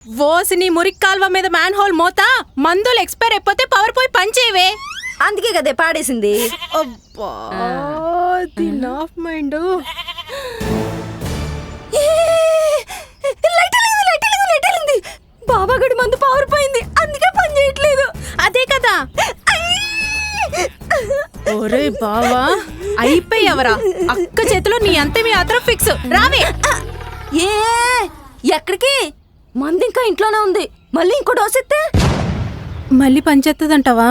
ఓసిని మురికి కాల్వ మీద man whole మోత మందులు ఎక్స్పైర్ అయిపోతే పవర్ పోయి పనిచేయవే. అందుకే కదే పాడేసింది. అబ్బా ఆఫ్ మైండ్. బాబాగడి మందు పవర్ పోయింది, అందుకే పని చేయట్లేదు. అదే కదా. ఒరే బావా అయిపోయావరా, అక్క చేతిలో నీ అంతమి అత్రం ఫిక్స్. రావే. ఏ ఎక్కడికి? మంది ఇంకా ఇంట్లోనే ఉంది, మళ్ళీ ఇంకో డోస్ ఇస్తే మళ్ళీ పనిచేస్తుందంటావా?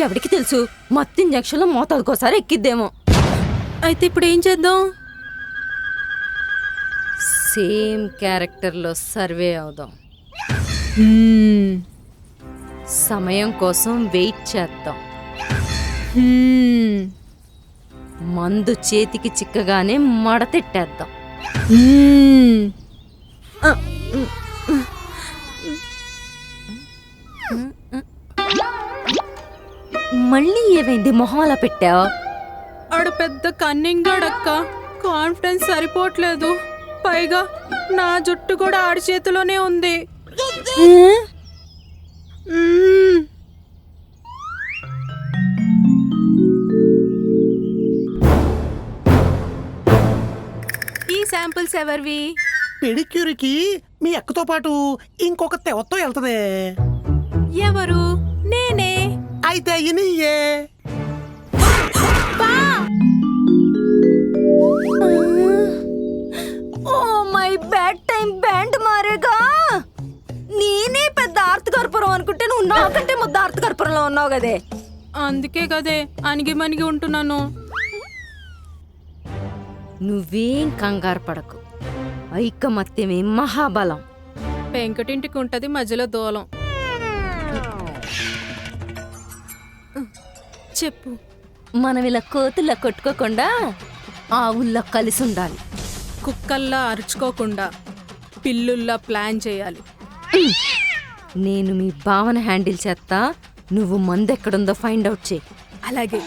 ఎవరికి తెలుసు, మత్తు ఇంజక్షన్లో మోతాదుకోసారి ఎక్కిద్దేమో. అయితే ఇప్పుడు ఏం చేద్దాం? సేమ్ క్యారెక్టర్లో సర్వే అవుదాం. సమయం కోసం వెయిట్ చేద్దాం. మందు చేతికి చిక్కగానే మడతెట్టేద్దాం. మళ్ళీ ఏమైంది మొహం అలా పెట్టావు? ఆడ పెద్ద కన్నింగ్ గాడక్క, కాన్ఫిడెన్స్ సరిపోవట్లేదు. పైగా నా జుట్టు కూడా ఆడి చేతిలోనే ఉంది. ఈ శాంపిల్స్ ఎవరివి? పెడిక్యూర్కి మీ అక్కతో పాటు ఇంకొక తెవతో వెళ్తదే. ఎవరు? నేనే. అయితే ఇనియే. Oh my bad time, band మారేగా. నేనే పెద్ద ఆర్తకర్పురం అనుకుంటే నువ్వు నాకంటే ముద్ద ఆర్తకర్పురంలో ఉన్నావు కదే. అందుకే కదే అనిగి మనిగి ఉంటున్నాను. నువ్వేం కంగారు పడకు, ఐకమత్యమే మహాబలం. పెంకటింటికి ఉంటది మధ్యలో దూలం. చెప్పు. మనం ఇలా కోతుల్లా కొట్టుకోకుండా ఆవుల్లా కలిసి ఉండాలి. కుక్కల్లా అరుచుకోకుండా పిల్లుల్లా ప్లాన్ చేయాలి. నేను మీ భావన హ్యాండిల్ చేస్తా, నువ్వు మందెక్కడుందో ఫైండ్ అవుట్ చేయి. అలాగే.